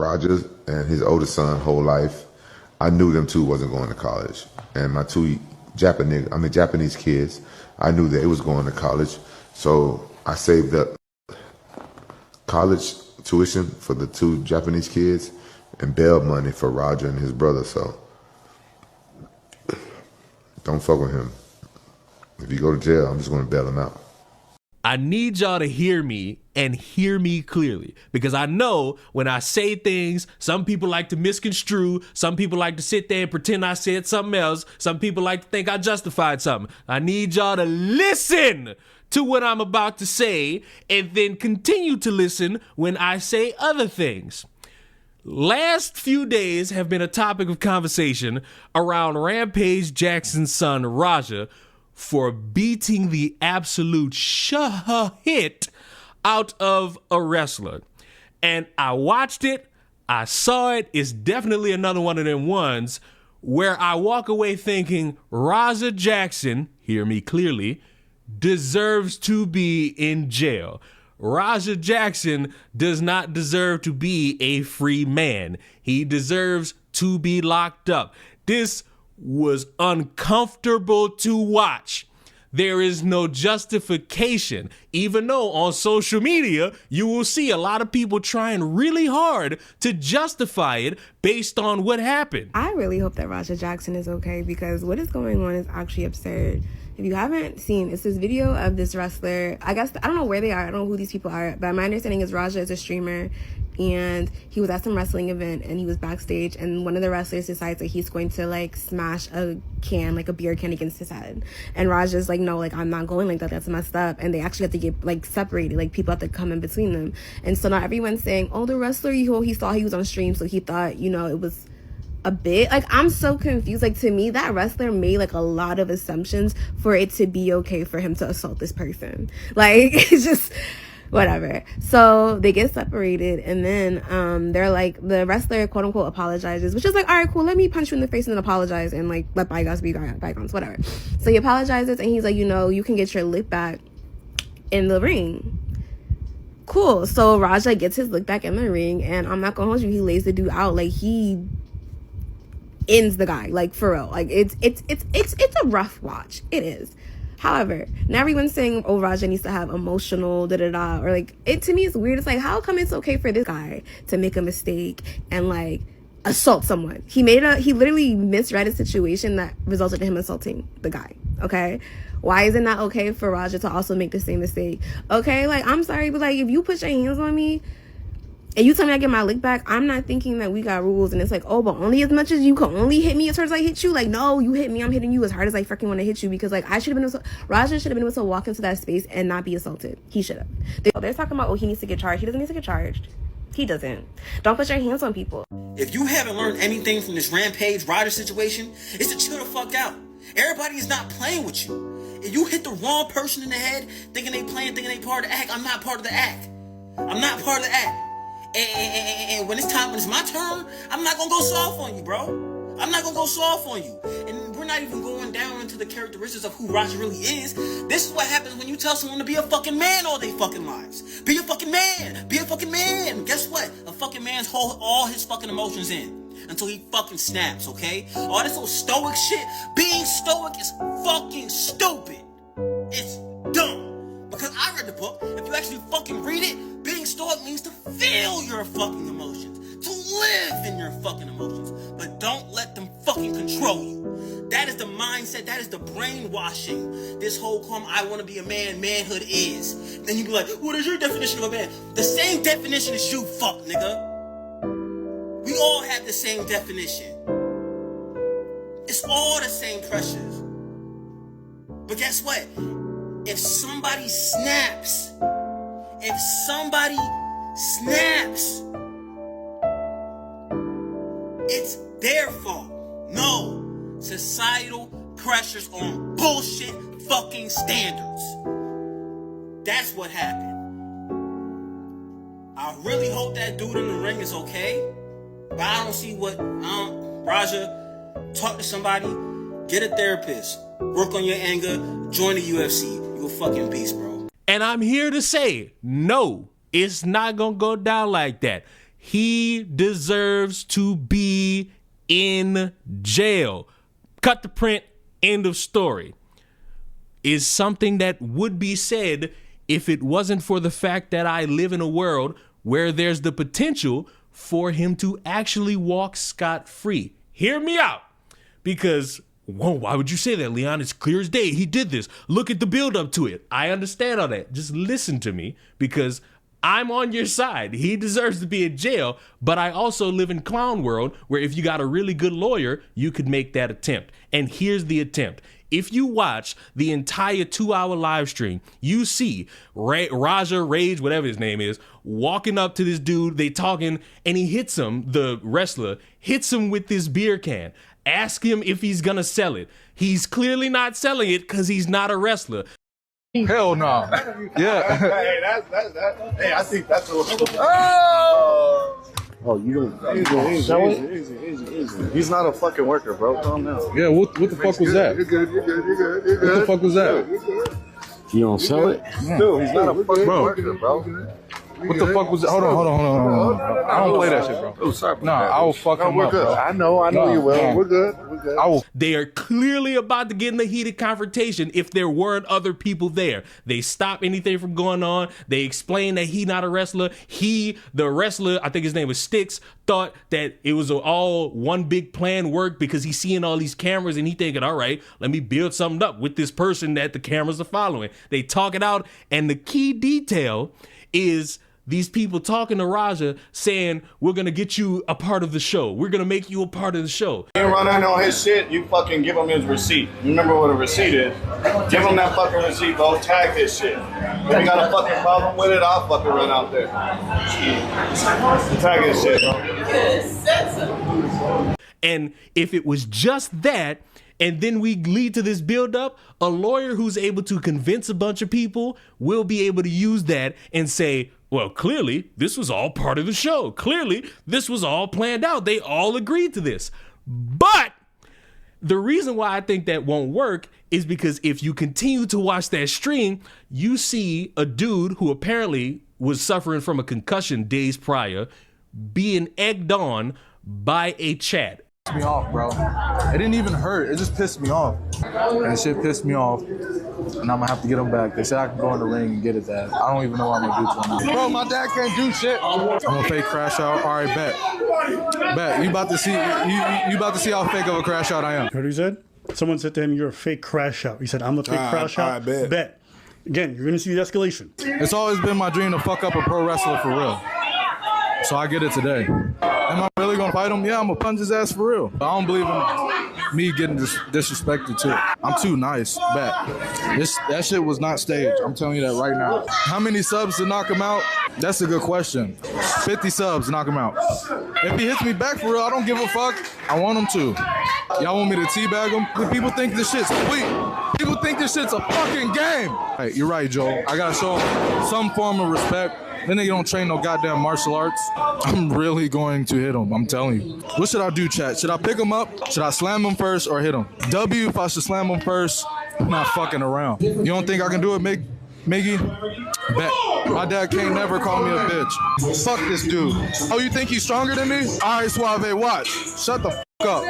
Roger and his oldest son whole life. I knew them two wasn't going to college, and my two Japanese kids, I knew they was going to college, so I saved up college tuition for the two Japanese kids and bail money for Roger and his brother. So don't fuck with him. If you go to jail, I'm just going to bail him out. I need y'all to hear me and hear me clearly, because I know when I say things, some people like to misconstrue. Some people like to sit there and pretend I said something else. Some people like to think I justified something. I need y'all to listen to what I'm about to say and then continue to listen when I say other things. Last few days have been a topic of conversation around Rampage Jackson's son, Raja, for beating the absolute shit out of a wrestler. And I watched it, I saw it. It's definitely another one of them ones where I walk away thinking Raja Jackson, hear me clearly, deserves to be in jail. Raja Jackson does not deserve to be a free man. He deserves to be locked up. This was uncomfortable to watch. There is no justification, even though on social media, you will see a lot of people trying really hard to justify it based on what happened. I really hope that Raja Jackson is okay, because what is going on is actually absurd. If you haven't seen, it's this video of this wrestler. I don't know where they are. I don't know who these people are, but my understanding is Raja is a streamer, and he was at some wrestling event and he was backstage, and one of the wrestlers decides that he's going to like smash a can, like a beer can, against his head. And Raja's like, no, like I'm not going like that. That's messed up. And they actually have to get like separated. Like people have to come in between them. And so now everyone's saying, oh, the wrestler, he saw he was on stream, so he thought, it was a bit, like, I'm so confused. Like, to me, that wrestler made like a lot of assumptions for it to be okay for him to assault this person. Like, it's just whatever. So they get separated, and then they're like, the wrestler quote unquote apologizes, which is like, all right, cool, let me punch you in the face and then apologize and like let bygones be bygones, whatever. So he apologizes and he's like, you can get your lick back in the ring. Cool. So Raja gets his lick back in the ring, and I'm not gonna hold you, he lays the dude out. Like, he ends the guy, like, for real. Like, it's a rough watch. It is. However, now everyone's saying, oh, Raja needs to have emotional da-da-da, or like, it to me is weird. It's like, how come it's okay for this guy to make a mistake and like assault someone? He literally misread a situation that resulted in him assaulting the guy. Okay, why is it not okay for Raja to also make the same mistake? Okay, like, I'm sorry, but like, if you put your hands on me and you tell me I get my lick back, I'm not thinking that we got rules and it's like, oh, but only as much as you can only hit me as hard as I hit you. Like, no, you hit me, I'm hitting you as hard as I freaking want to hit you, because like, Raja should have been able to walk into that space and not be assaulted. He should have. They're talking about, oh, he needs to get charged. He doesn't need to get charged. He doesn't. Don't put your hands on people. If you haven't learned anything from this Rampage Ryder situation, it's to chill the fuck out. Everybody is not playing with you. If you hit the wrong person in the head, thinking they playing, thinking they part of the act, I'm not part of the act. I'm not part of the act. And when it's my turn, I'm not gonna go soft on you, bro. I'm not gonna go soft on you. And we're not even going down into the characteristics of who Raja really is. This is what happens when you tell someone to be a fucking man all their fucking lives. Be a fucking man. Be a fucking man. Guess what? A fucking man's hold all his fucking emotions in until he fucking snaps, okay? All this little stoic shit, being stoic is fucking stupid. It's dumb. Because I read the book. If you actually fucking read it, being stoic means to feel your fucking emotions, to live in your fucking emotions, but don't let them fucking control you. That is the mindset, that is the brainwashing this whole I want to be a man, manhood is. Then you be like, what is your definition of a man? The same definition as you, fuck nigga. We all have the same definition. It's all the same pressures. But guess what? If somebody snaps, it's their fault. No. Societal pressures on bullshit fucking standards. That's what happened. I really hope that dude in the ring is okay. But I don't see Raja, talk to somebody, get a therapist, work on your anger, join the UFC. You a fucking beast, bro. And I'm here to say, no, it's not going to go down like that. He deserves to be in jail. Cut the print, end of story. Is something that would be said if it wasn't for the fact that I live in a world where there's the potential for him to actually walk scot-free. Hear me out. Because, whoa, why would you say that, Leon? It's clear as day. He did this. Look at the build up to it. I understand all that. Just listen to me, because I'm on your side. He deserves to be in jail, but I also live in clown world where if you got a really good lawyer, you could make that attempt. And here's the attempt. If you watch the entire 2-hour live stream, you see Raja, Rage, whatever his name is, walking up to this dude, they talking, and he hits him, the wrestler, hits him with this beer can. Ask him if he's gonna sell it. He's clearly not selling it because he's not a wrestler. Hell no. Yeah. Hey, I think that's a little. Oh, you don't sell it? Easy. He's not a fucking worker, bro. Calm down. Yeah, what the fuck was that? You're good. What the fuck was that? You don't sell it? Dude, he's not a fucking worker, bro. What the fuck was that? Hold on. I don't play that shit, bro. Oh, sorry. Nah, I will fuck him we're up, good. bro. I know you will. No. We're good. I will. They are clearly about to get in a heated confrontation if there weren't other people there. They stop anything from going on. They explain that he not a wrestler. The wrestler, I think his name was Sticks, thought that it was all one big plan work because he's seeing all these cameras and he thinking, all right, let me build something up with this person that the cameras are following. They talk it out, and the key detail is these people talking to Raja saying, we're going to get you a part of the show. We're going to make you a part of the show. You run in on his shit, you fucking give him his receipt. You remember what a receipt is? Give him that fucking receipt, bro. Tag his shit. If you got a fucking problem with it, I'll fucking run out there. Tag his shit, bro. And if it was just that, and then we lead to this buildup, a lawyer who's able to convince a bunch of people will be able to use that and say, well, clearly, this was all part of the show. Clearly, this was all planned out. They all agreed to this. But the reason why I think that won't work is because if you continue to watch that stream, you see a dude who apparently was suffering from a concussion days prior being egged on by a chat. Me off, bro. It didn't even hurt. It just pissed me off. And shit pissed me off. And I'm gonna have to get him back. They said I can go in the ring and get it that. I don't even know what I'm gonna do to him. Bro, my dad can't do shit. I'm gonna fake crash out. All right, bet. You about to see you about to see how fake of a crash out I am. Heard what he said? Someone said to him, you're a fake crash out. He said, I'm a fake crash out. Bet. Again, you're gonna see the escalation. It's always been my dream to fuck up a pro wrestler for real. So I get it today. Am I really gonna fight him? Yeah, I'm gonna punch his ass for real. I don't believe in me getting disrespected too. I'm too nice. Bet. That shit was not staged. I'm telling you that right now. How many subs to knock him out? That's a good question. 50 subs to knock him out. If he hits me back for real, I don't give a fuck. I want him to. Y'all want me to teabag him? People think this shit's sweet. People think this shit's a fucking game. Hey, you're right, Joel. I gotta show him some form of respect. Then they don't train no goddamn martial arts. I'm really going to hit him. I'm telling you. What should I do, chat? Should I pick him up? Should I slam him first or hit him? W, if I should slam him first, I'm not fucking around. You don't think I can do it, Miggy? Bet. My dad can't never call me a bitch. Fuck this dude. Oh, you think he's stronger than me? All right, Suave, watch. Shut the fuck up.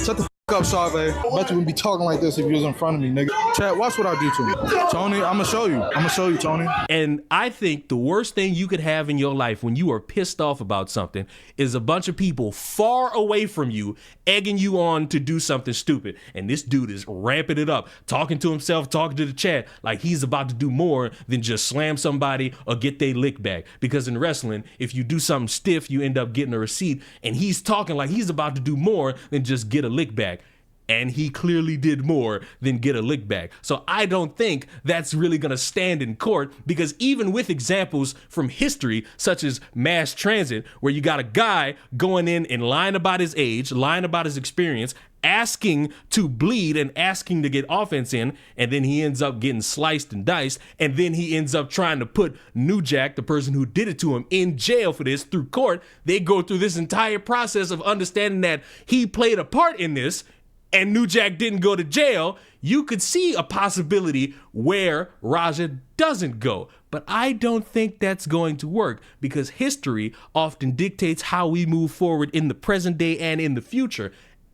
Shut the fuck up, Suave. Bet you wouldn't be talking like this if you was in front of me, nigga. Chat, watch what I do to him. Tony, I'm gonna show you, Tony. And I think the worst thing you could have in your life when you are pissed off about something is a bunch of people far away from you egging you on to do something stupid. And this dude is ramping it up, talking to himself, talking to the chat like he's about to do more than just slam somebody or get their lick back. Because in wrestling, if you do something stiff, you end up getting a receipt. And he's talking like he's about to do more than just get a lick back. And he clearly did more than get a lick back. So I don't think that's really gonna stand in court, because even with examples from history, such as mass transit, where you got a guy going in and lying about his age, lying about his experience, asking to bleed and asking to get offense in, and then he ends up getting sliced and diced, and then he ends up trying to put New Jack, the person who did it to him, in jail for this through court. They go through this entire process of understanding that he played a part in this, and New Jack didn't go to jail. You could see a possibility where Raja doesn't go. But I don't think that's going to work because history often dictates how we move forward in the present day and in the future.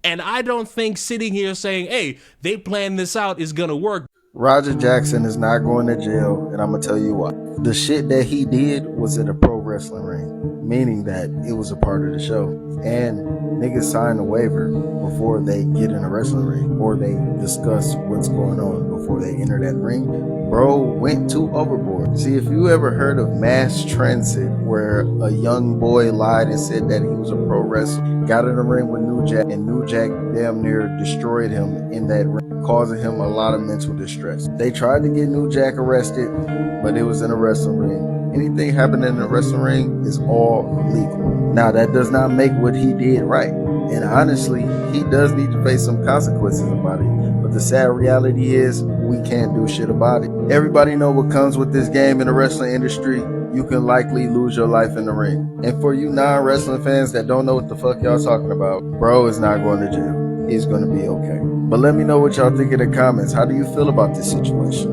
And I don't think sitting here saying, hey, they planned this out is going to work. Roger Jackson is not going to jail, and I'm going to tell you why. The shit that he did was at a pro wrestling ring, meaning that it was a part of the show. And niggas sign a waiver before they get in a wrestling ring, or they discuss what's going on before they enter that ring. Bro went too overboard. See, if you ever heard of mass transit, where a young boy lied and said that he was a pro wrestler, got in the ring with New Jack, and New Jack damn near destroyed him in that ring, causing him a lot of mental distress. They tried to get New Jack arrested, but it was in a wrestling ring. Anything happening in a wrestling ring is all legal. Now, that does not make what he did right. And honestly, he does need to face some consequences about it. But the sad reality is, we can't do shit about it. Everybody know what comes with this game in the wrestling industry. You can likely lose your life in the ring. And for you non-wrestling fans that don't know what the fuck y'all talking about, bro is not going to jail. He's going to be okay. But let me know what y'all think in the comments. How do you feel about this situation?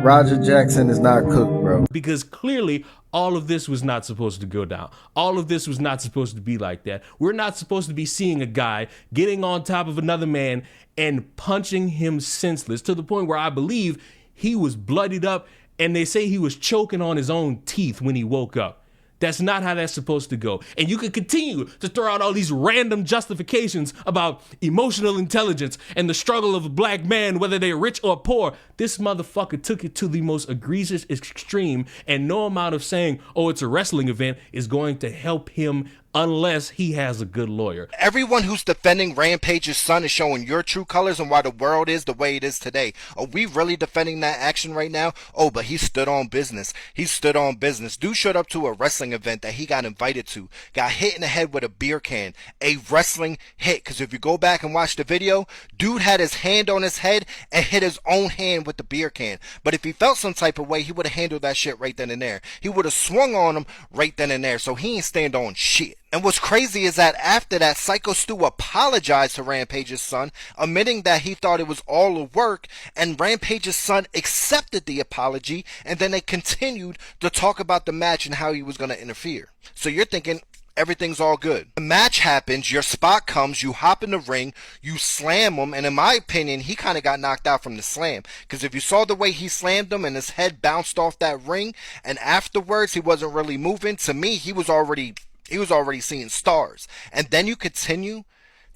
Roger Jackson is not cooked, bro. Because clearly all of this was not supposed to go down. All of this was not supposed to be like that. We're not supposed to be seeing a guy getting on top of another man and punching him senseless to the point where I believe he was bloodied up and they say he was choking on his own teeth when he woke up. That's not how that's supposed to go. And you can continue to throw out all these random justifications about emotional intelligence and the struggle of a black man, whether they're rich or poor. This motherfucker took it to the most egregious extreme, and no amount of saying, oh, it's a wrestling event is going to help him unless he has a good lawyer. Everyone who's defending Rampage's son is showing your true colors and why the world is the way it is today. Are we really defending that action right now? Oh, but he stood on business. He stood on business. Dude showed up to a wrestling event that he got invited to. Got hit in the head with a beer can. A wrestling hit. Because if you go back and watch the video, dude had his hand on his head and hit his own hand with the beer can. But if he felt some type of way, he would have handled that shit right then and there. He would have swung on him right then and there. So he ain't stand on shit. And what's crazy is that after that, Psycho Stu apologized to Rampage's son, admitting that he thought it was all a work, and Rampage's son accepted the apology, and then they continued to talk about the match and how he was going to interfere. So you're thinking everything's all good. The match happens, your spot comes, you hop in the ring, you slam him, and in my opinion, he kind of got knocked out from the slam. Because if you saw the way he slammed him and his head bounced off that ring, and afterwards he wasn't really moving, to me, he was already seeing stars. And then you continue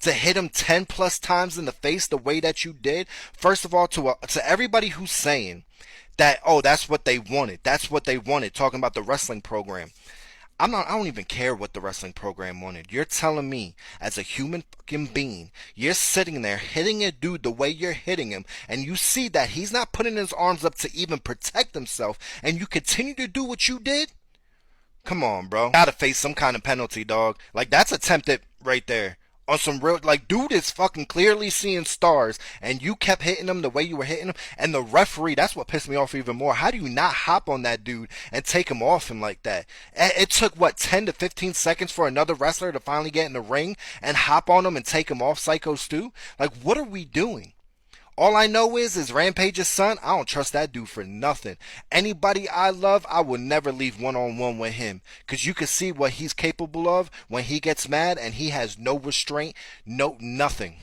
to hit him 10 plus times in the face the way that you did. First of all, to everybody who's saying that, oh, that's what they wanted, talking about the wrestling program. I don't even care what the wrestling program wanted. You're telling me, as a human fucking being, you're sitting there hitting a dude the way you're hitting him, and you see that he's not putting his arms up to even protect himself, and you continue to do what you did? Come on, bro. Gotta face some kind of penalty, dog. Like, that's attempted right there. On some real, like, dude is fucking clearly seeing stars, and you kept hitting him the way you were hitting him, and the referee, that's what pissed me off even more. How do you not hop on that dude and take him off him like that? It took, 10 to 15 seconds for another wrestler to finally get in the ring and hop on him and take him off Psycho Stu? Like, what are we doing? All I know is Rampage's son, I don't trust that dude for nothing. Anybody I love, I will never leave one-on-one with him. Because you can see what he's capable of when he gets mad, and he has no restraint, nothing.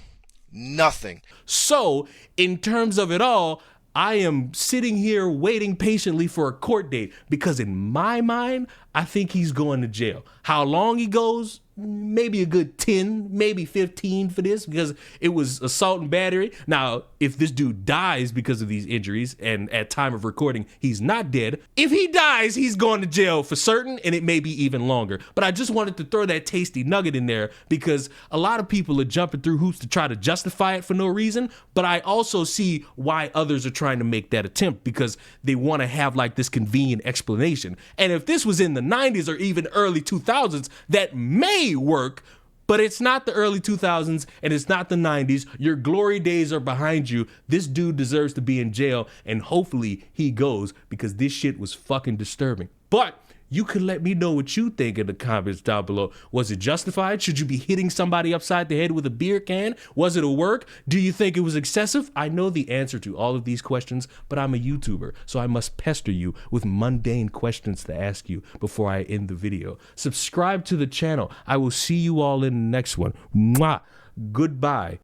So, in terms of it all, I am sitting here waiting patiently for a court date because in my mind, I think he's going to jail. How long he goes? Maybe a good 10, maybe 15 for this because it was assault and battery. Now, if this dude dies because of these injuries and at time of recording, he's not dead. If he dies, he's going to jail for certain and it may be even longer. But I just wanted to throw that tasty nugget in there because a lot of people are jumping through hoops to try to justify it for no reason. But I also see why others are trying to make that attempt because they want to have like this convenient explanation. And if this was in the 90s or even early 2000s, that may work, but it's not the early 2000s and it's not the 90s. Your glory days are behind you. This dude deserves to be in jail and hopefully he goes because this shit was fucking disturbing. But You can let me know what you think in the comments down below. Was it justified? Should you be hitting somebody upside the head with a beer can? Was it a work? Do you think it was excessive? I know the answer to all of these questions, but I'm a YouTuber, so I must pester you with mundane questions to ask you before I end the video. Subscribe to the channel. I will see you all in the next one. Mwah. Goodbye.